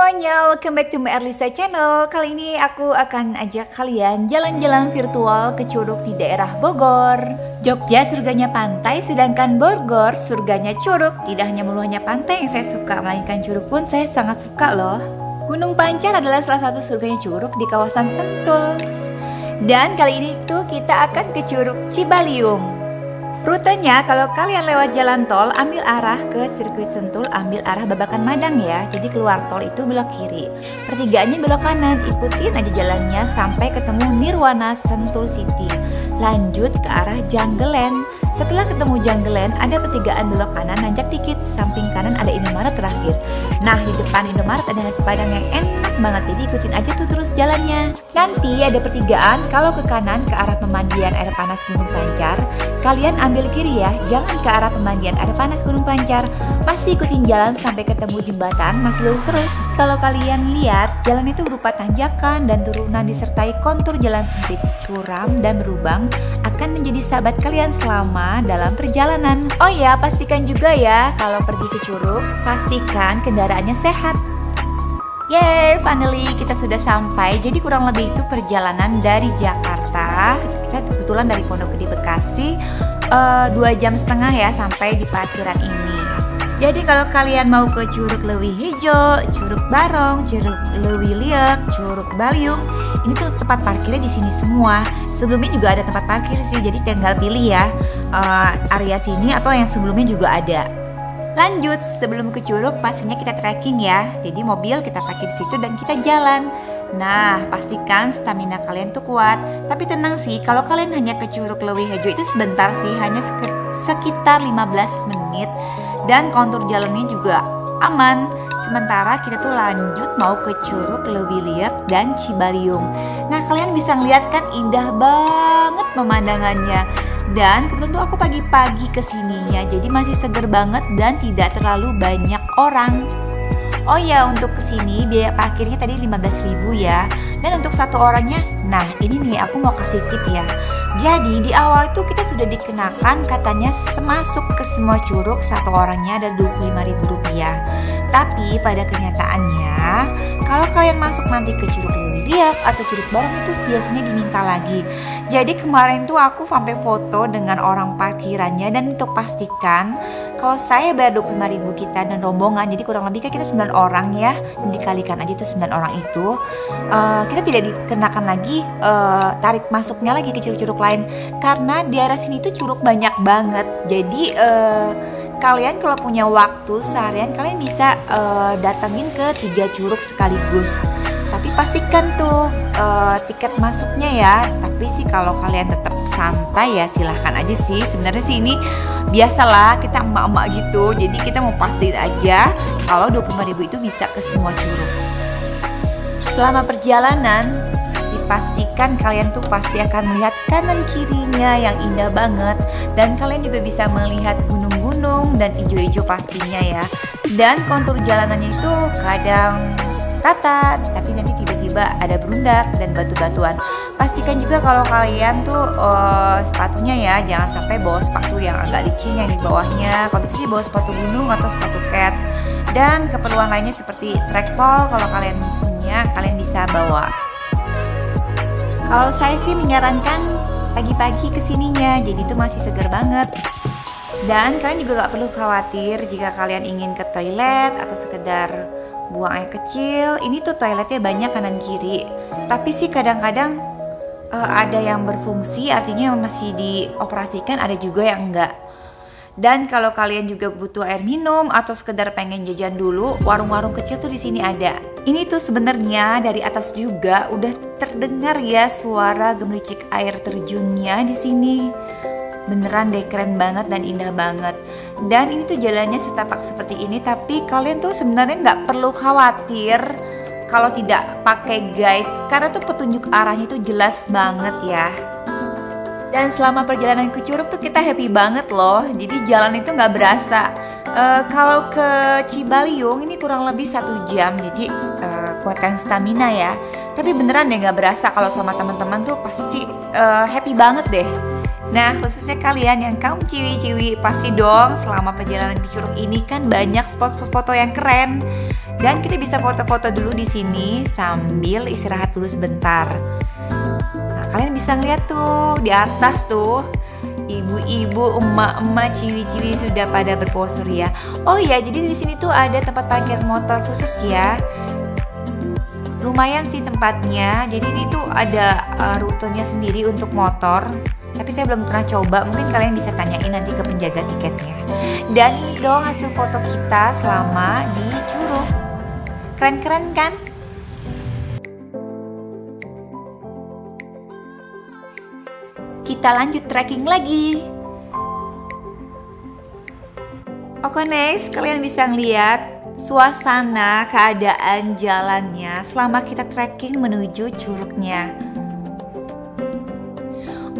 semuanya, welcome back to my Erlisa channel. Kali ini aku akan ajak kalian jalan-jalan virtual ke Curug di daerah Bogor. Jogja surganya pantai, sedangkan Bogor surganya Curug. Tidak hanya melulu pantai yang saya suka, melainkan Curug pun saya sangat suka loh. Gunung Pancar adalah salah satu surganya Curug di kawasan Sentul. Dan kali ini tuh kita akan ke Curug Cibaliung. Rutenya kalau kalian lewat jalan tol, ambil arah ke sirkuit Sentul, ambil arah Babakan Madang ya. Jadi keluar tol itu belok kiri, pertigaannya belok kanan, ikutin aja jalannya sampai ketemu Nirwana Sentul City. Lanjut ke arah Janggelen. Setelah ketemu Janggelen, ada pertigaan belok kanan, nanjak dikit, samping kanan ada Indomaret terakhir. Nah, di depan Indomaret ada nasi padang yang enak banget, jadi ikutin aja tuh terus jalannya. Nanti ada pertigaan, kalau ke kanan ke arah pemandian air panas Gunung Pancar, kalian ambil kiri ya, jangan ke arah pemandian air panas Gunung Pancar. Masih ikutin jalan sampai ketemu jembatan, masih lurus terus. Kalau kalian lihat, jalan itu berupa tanjakan dan turunan disertai kontur jalan sempit, curam dan berlubang, akan menjadi sahabat kalian selama dalam perjalanan. Oh ya, pastikan juga ya kalau pergi ke Curug, pastikan kendaraannya sehat. Yeay, finally kita sudah sampai. Jadi kurang lebih itu perjalanan dari Jakarta. Kita kebetulan dari Pondok Gede Bekasi 2,5 jam ya sampai di parkiran ini. Jadi kalau kalian mau ke Curug Leuwi Hejo, Curug Barong, Curug Leuwi Liek, Curug Baliung, ini tuh tempat parkirnya di sini semua. Sebelumnya juga ada tempat parkir sih, jadi tinggal pilih ya area sini atau yang sebelumnya juga ada. Lanjut, sebelum ke Curug pastinya kita trekking ya. Jadi mobil kita parkir di situ dan kita jalan. Nah, pastikan stamina kalian tuh kuat. Tapi tenang sih, kalau kalian hanya ke Curug Leuwi Hejo itu sebentar sih, hanya sekitar 15 menit. Dan kontur jalannya juga aman. Sementara kita tuh lanjut mau ke Curug Leuwi Liek dan Cibaliung. Nah, kalian bisa ngeliat kan indah banget pemandangannya. Dan kebetulan tuh aku pagi-pagi kesininya, jadi masih seger banget dan tidak terlalu banyak orang. Oh ya, untuk kesini biaya parkirnya tadi 15.000 ya. Dan untuk satu orangnya, nah ini nih aku mau kasih tip ya. Jadi di awal itu kita sudah dikenakan katanya semasuk ke semua curug satu orangnya ada Rp25.000. Tapi pada kenyataannya kalau kalian masuk nanti ke Curug Leuwi Liek atau Curug Barong itu biasanya diminta lagi. Jadi kemarin tuh aku sampai foto dengan orang parkirannya dan untuk pastikan kalau saya bayar 25.000 kita dan rombongan, jadi kurang lebih kan kita 9 orang ya, dikalikan aja tuh 9 orang itu, kita tidak dikenakan lagi tarif masuknya lagi ke curug-curug lain karena di daerah sini tuh curug banyak banget. Jadi kalian kalau punya waktu seharian kalian bisa datengin ke 3 curug sekaligus. Tapi pastikan tuh tiket masuknya ya. Tapi sih kalau kalian tetap santai ya silahkan aja sih. Sebenarnya sih ini biasalah kita emak-emak gitu. Jadi kita mau pastiin aja kalau 25.000 itu bisa ke semua curug. Selama perjalanan dipastikan kalian tuh pasti akan melihat kanan kirinya yang indah banget. Dan kalian juga bisa melihat gunung-gunung dan ijo-ijo pastinya ya. Dan kontur jalanannya itu kadang rata, tapi nanti tiba-tiba ada berundak dan batu-batuan. Pastikan juga kalau kalian tuh sepatunya ya, jangan sampai bawa sepatu yang agak licin yang di bawahnya. Kalau bisa sih bawa sepatu gunung atau sepatu kets. Dan keperluan lainnya seperti trackball kalau kalian punya, kalian bisa bawa. Kalau saya sih menyarankan pagi-pagi kesininya, jadi itu masih segar banget. Dan kalian juga gak perlu khawatir jika kalian ingin ke toilet atau sekedar buang air kecil. Ini tuh toiletnya banyak kanan kiri. Tapi sih kadang-kadang ada yang berfungsi, artinya masih dioperasikan, ada juga yang enggak. Dan kalau kalian juga butuh air minum atau sekedar pengen jajan dulu, warung-warung kecil tuh di sini ada. Ini tuh sebenarnya dari atas juga udah terdengar ya suara gemericik air terjunnya di sini. Beneran deh, keren banget dan indah banget. Dan ini tuh jalannya setapak seperti ini, tapi kalian tuh sebenarnya nggak perlu khawatir kalau tidak pakai guide karena tuh petunjuk arahnya tuh jelas banget ya. Dan selama perjalanan ke Curug tuh kita happy banget loh. Jadi jalan itu nggak berasa. Kalau ke Cibaliung ini kurang lebih 1 jam, jadi kuatkan stamina ya. Tapi beneran deh nggak berasa kalau sama teman-teman tuh pasti happy banget deh. Nah, khususnya kalian yang kaum ciwi-ciwi, pasti dong selama perjalanan ke Curug ini kan banyak spot foto yang keren. Dan kita bisa foto-foto dulu di sini sambil istirahat dulu sebentar. Nah, kalian bisa ngeliat tuh di atas tuh, ibu-ibu, emak-emak, ciwi-ciwi sudah pada berpose ya. Oh ya, jadi di sini tuh ada tempat parkir motor khusus ya. Lumayan sih tempatnya. Jadi ini tuh ada rutenya sendiri untuk motor. Tapi saya belum pernah coba. Mungkin kalian bisa tanyain nanti ke penjaga tiketnya. Dan ini dong hasil foto kita selama di Curug. Keren-keren kan? Kita lanjut trekking lagi. Oke, next kalian bisa ngeliat suasana keadaan jalannya selama kita trekking menuju curugnya.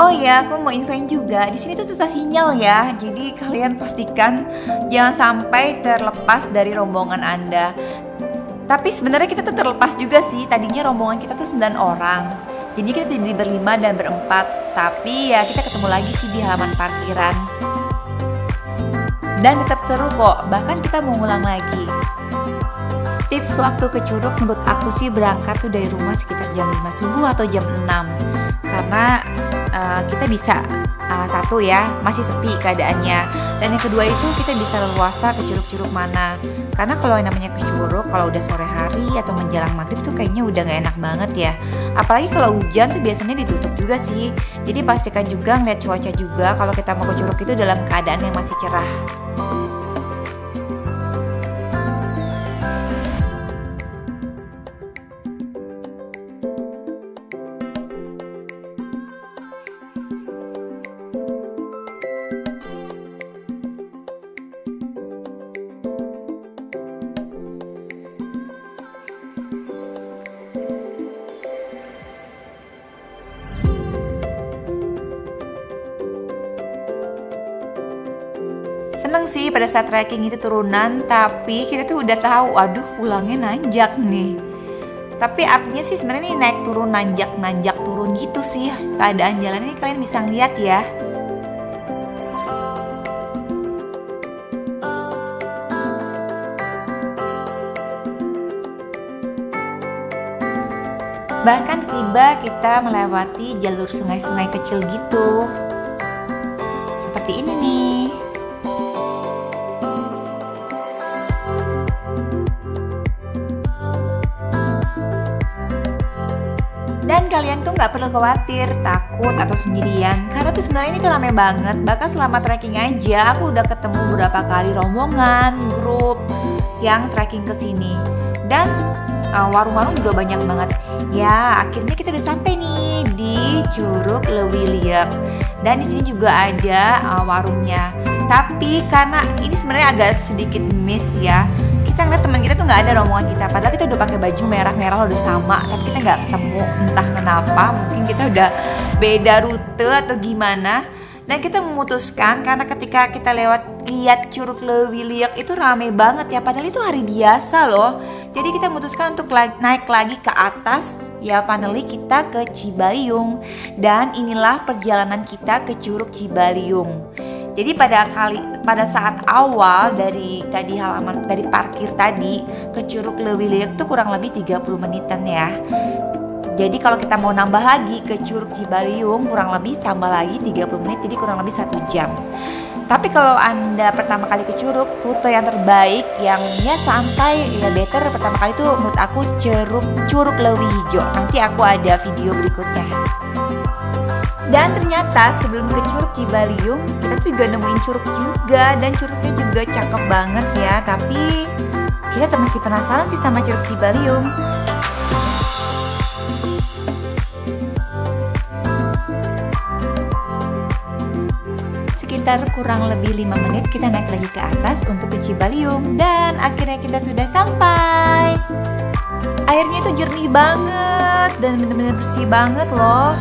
Oh ya, aku mau infoin juga, di sini tuh susah sinyal ya. Jadi kalian pastikan jangan sampai terlepas dari rombongan Anda. Tapi sebenarnya kita tuh terlepas juga sih. Tadinya rombongan kita tuh 9 orang. Jadi kita jadi berlima dan berempat. Tapi ya kita ketemu lagi sih di halaman parkiran. Dan tetap seru kok, bahkan kita mau ngulang lagi. Tips waktu ke Curug menurut aku sih berangkat tuh dari rumah sekitar jam 5 subuh atau jam 6. Karena kita bisa satu ya, masih sepi keadaannya. Dan yang kedua itu kita bisa leluasa ke curug-curug mana. Karena kalau yang namanya ke Curug, kalau udah sore hari atau menjelang maghrib tuh kayaknya udah gak enak banget ya. Apalagi kalau hujan tuh biasanya ditutup juga sih. Jadi pastikan juga ngeliat cuaca juga kalau kita mau ke Curug itu dalam keadaan yang masih cerah. Seneng sih pada saat trekking itu turunan, tapi kita tuh udah tahu, aduh pulangnya nanjak nih. Tapi artinya sih sebenarnya ini naik turun nanjak turun gitu sih keadaan jalan ini, kalian bisa ngeliat ya. Bahkan tiba kita melewati jalur sungai-sungai kecil gitu. Seperti ini nih. Dan kalian tuh nggak perlu khawatir, takut atau sendirian. Karena tuh sebenarnya ini tuh rame banget. Bahkan selama trekking aja aku udah ketemu beberapa kali rombongan, grup yang trekking ke sini. Dan warung-warung juga banyak banget. Ya, akhirnya kita udah sampai nih di Curug Lewilieuc. Dan di sini juga ada warungnya. Tapi karena ini sebenarnya agak sedikit miss ya. Kita ngeliat teman kita tuh nggak ada rombongan kita, padahal kita udah pakai baju merah-merah udah sama, tapi kita nggak ketemu, entah kenapa, mungkin kita udah beda rute atau gimana. Dan kita memutuskan karena ketika kita lihat Curug Lewilieuc itu rame banget ya, padahal itu hari biasa loh. Jadi kita memutuskan untuk naik lagi ke atas. Ya, finally kita ke Cibaliung. Dan inilah perjalanan kita ke Curug Cibaliung. Jadi pada saat awal dari parkir tadi ke Curug Lewilieuc itu kurang lebih 30 menitan ya. Jadi kalau kita mau nambah lagi ke Curug Cibaliung kurang lebih tambah lagi 30 menit, jadi kurang lebih 1 jam. Tapi kalau Anda pertama kali ke Curug, rute yang terbaik yang ya santai ya better pertama kali itu menurut aku Curug Leuwi Hijau. Nanti aku ada video berikutnya. Dan ternyata sebelum ke Curug Cibaliung kita tuh juga nemuin curug juga, dan curugnya juga cakep banget ya. Tapi kita masih penasaran sih sama Curug Cibaliung. Sekitar kurang lebih 5 menit kita naik lagi ke atas untuk ke Cibaliung. Dan akhirnya kita sudah sampai. Airnya itu jernih banget dan bener-bener bersih banget loh.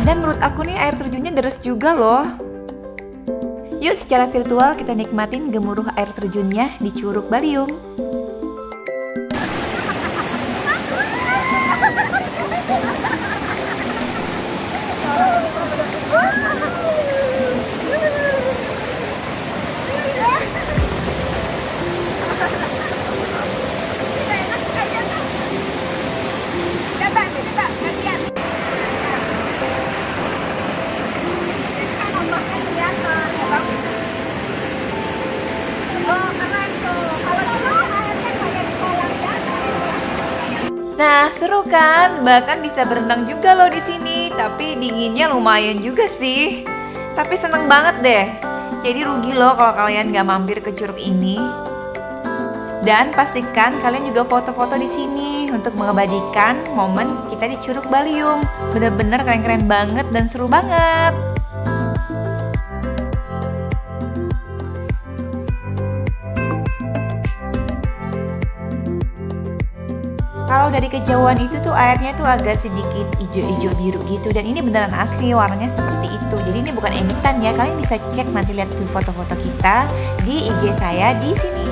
Dan menurut aku nih air terjunnya deres juga loh. Yuk secara virtual kita nikmatin gemuruh air terjunnya di Curug Baliung. Nah, seru kan? Bahkan bisa berenang juga loh di sini. Tapi dinginnya lumayan juga sih. Tapi seneng banget deh. Jadi rugi loh kalau kalian gak mampir ke curug ini. Dan pastikan kalian juga foto-foto di sini untuk mengabadikan momen kita di Curug Baliyung. Bener-bener keren-keren banget dan seru banget. Kalau dari kejauhan itu tuh airnya tuh agak sedikit hijau-hijau biru gitu, dan ini beneran asli warnanya seperti itu. Jadi ini bukan editan ya, kalian bisa cek nanti lihat tuh foto-foto kita di IG saya di sini.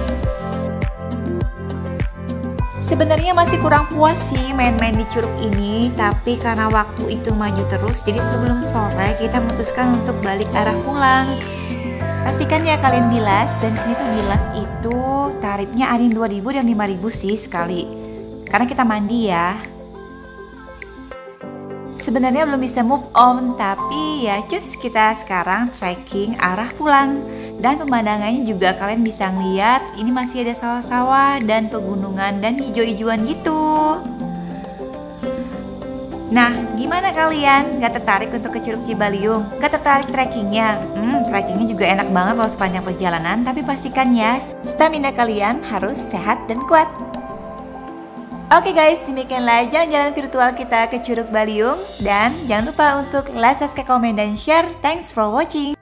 Sebenarnya masih kurang puas sih main-main di curug ini, tapi karena waktu itu maju terus, jadi sebelum sore kita memutuskan untuk balik arah pulang. Pastikan ya kalian bilas, dan sini tuh bilas itu tarifnya ada yang 2.000 dan 5.000 sih sekali. Karena kita mandi ya. Sebenarnya belum bisa move on, tapi ya cus kita sekarang trekking arah pulang. Dan pemandangannya juga kalian bisa ngeliat, ini masih ada sawah-sawah dan pegunungan dan hijau-hijauan gitu. Nah, gimana kalian? Gak tertarik untuk ke Curug Cibaliung? Gak tertarik trekkingnya? Trekkingnya juga enak banget loh sepanjang perjalanan, tapi pastikan ya, stamina kalian harus sehat dan kuat. Oke guys, demikianlah jalan-jalan virtual kita ke Curug Baliyung. Dan jangan lupa untuk like, subscribe, komen, dan share. Thanks for watching.